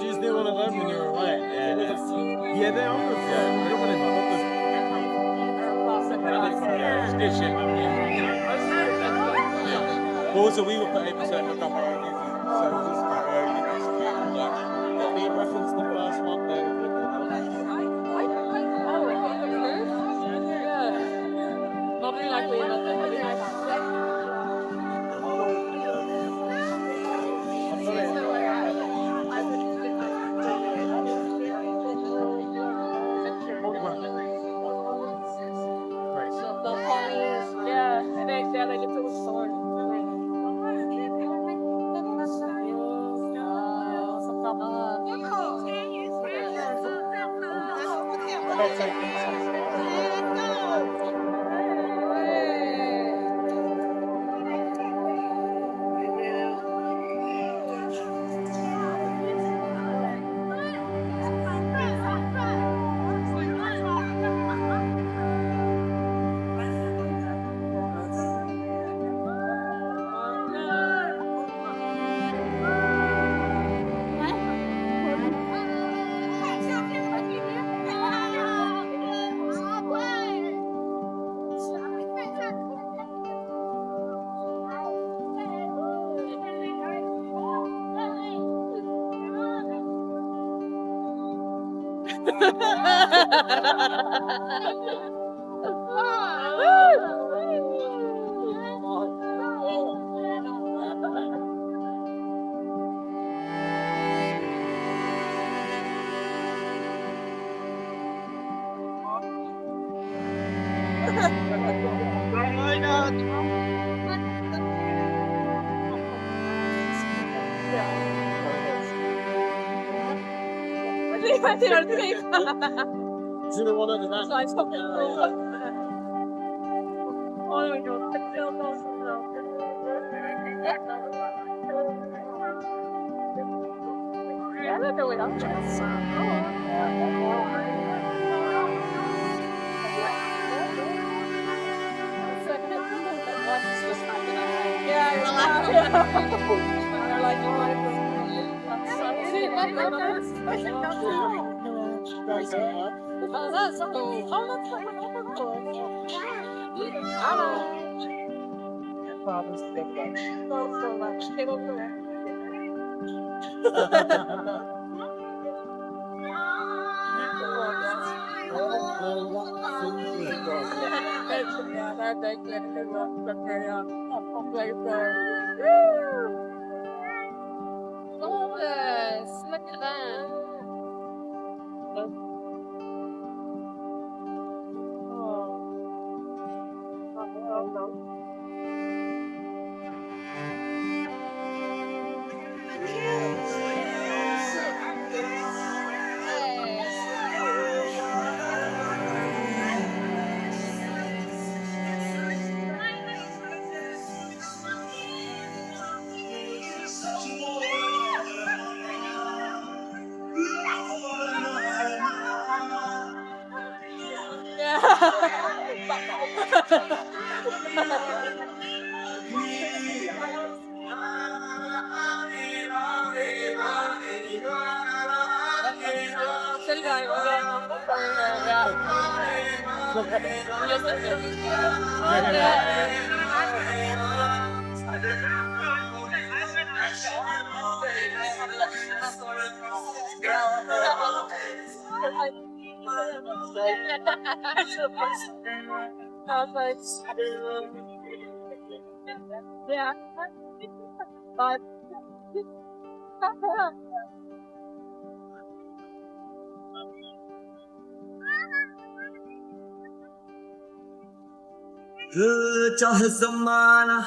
Just didn't want to learn when you were white. Yeah, they almost. I don't want to. Stitching. Also, we were able to hook up our own music, so this is quite early next week. Let me reference the first one there. Probably like we have चाहे ज़माना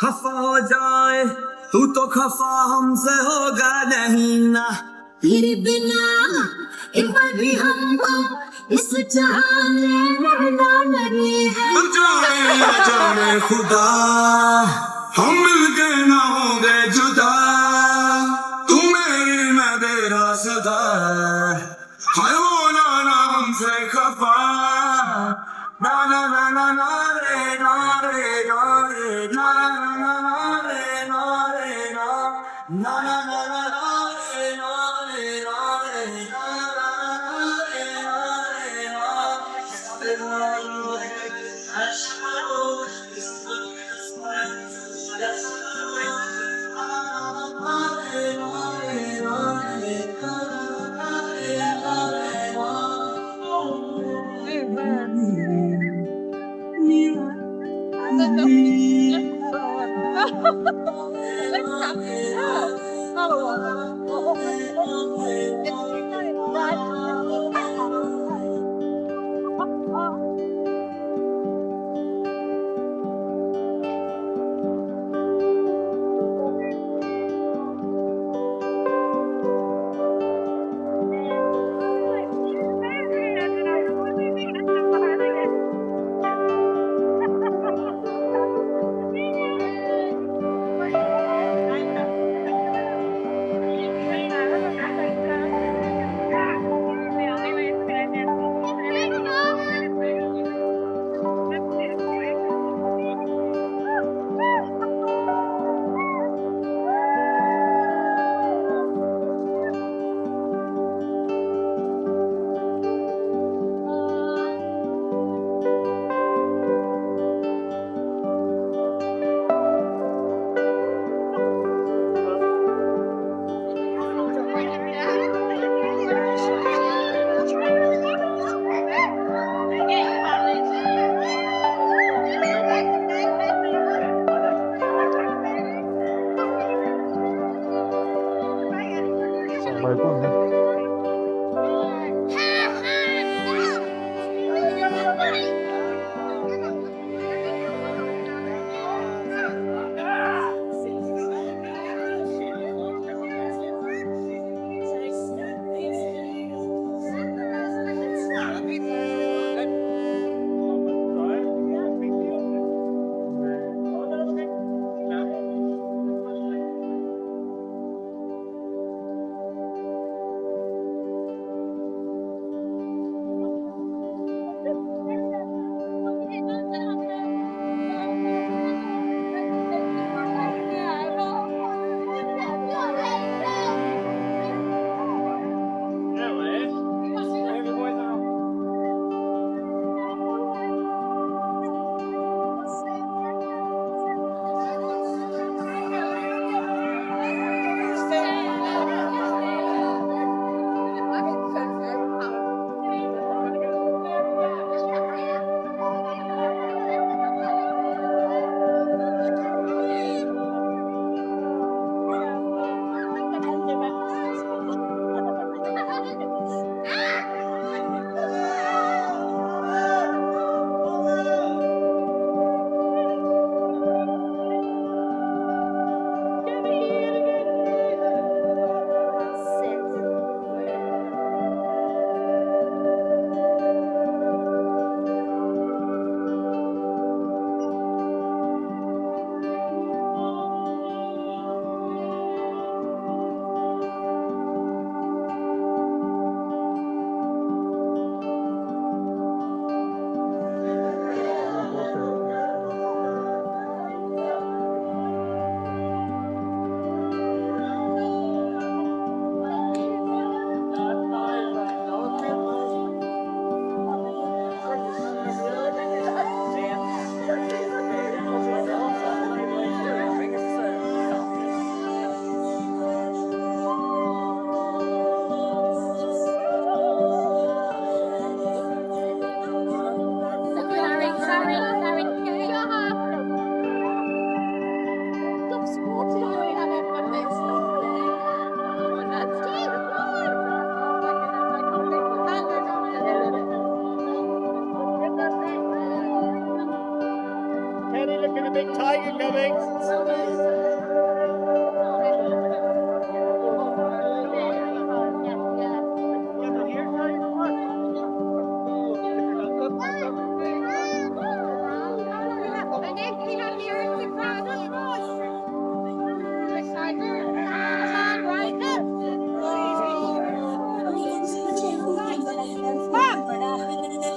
खफा हो जाए तू तो खफा हमसे होगा नहीं ना तेरे बिना एक बार भी हमको इस जहाने रहना नहीं है जाने खुदा हम मिलके ना होंगे जुदा तू मेरी मैं तेरा सदा हाय वो ना हमसे खफा na na na na na re na re na re na na na re na re na na na na na re na re na re na na na re na re na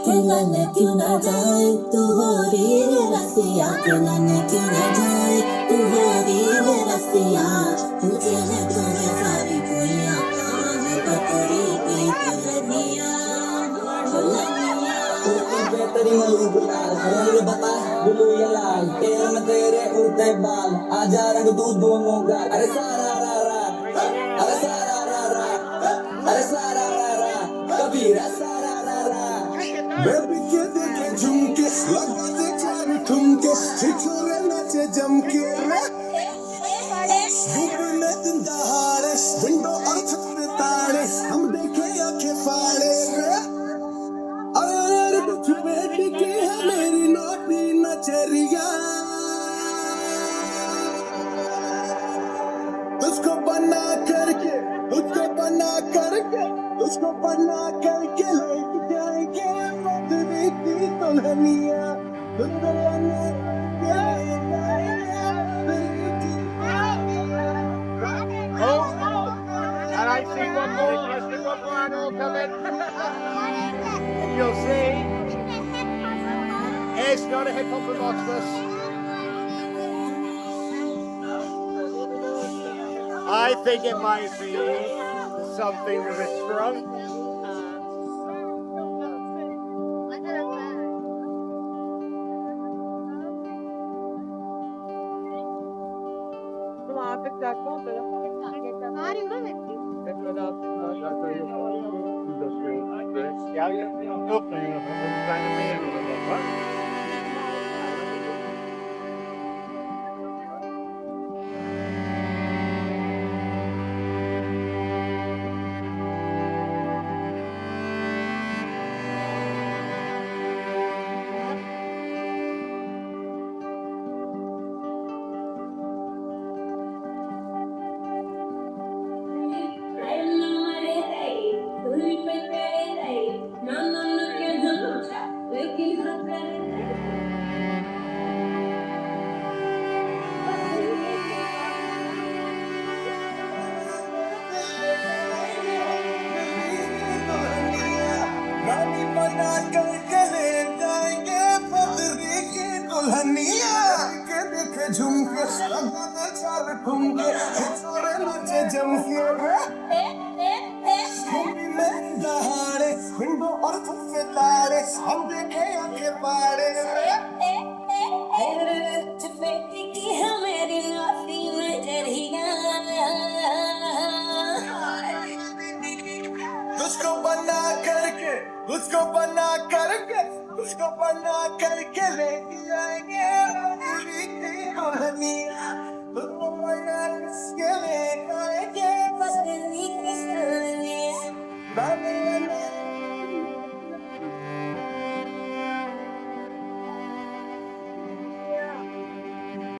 Kenane kyun na jaye tu hori re rasiya kenane kyun na jaye tu hori re rasiya tujhe hai tumhe sari duniya kaane patri ki Dulhania Dulhania तेरी मलूक लाल रंग बता बुलू या लाल तेरे में तेरे उड़ते बाल आजा रंग दूध दोनों का अरे सारा रा रा अरे सारा रा रा अरे सारा रा रा कबीरा सारा रा रा बेबी के देखे झुमके लगा दे चार ठुमके ठिठुरे नाचे जमके धूप में दिन दहाड़े विंडो और छत पे ताड़े हम देखे आंखें फाड़े अरे अरे कुछ बेटी की है मेरी नौटी नचरिया उसको बना करके उसको बना करके उसको बना करके लेके जाएंगे मधुरी की Dulhania Dulhania And I see one more animal coming. You'll see it's not a hippopotamus. I think it might be something with a trunk. झुमके लगा दे चार ठुमके ठिठुरे नाचे जमके भूमि में दहाड़े विंडो और छत पे ताड़े हम देखे आंखें फाड़े बेटी की है मेरी नाती नजरिया उसको बना करके उसको बना करके उसको बना करके लेके जाएंगे मधुरी की दुल्हनिया उसको बना करके लेके आएंगे मधुरी की दुल्हनिया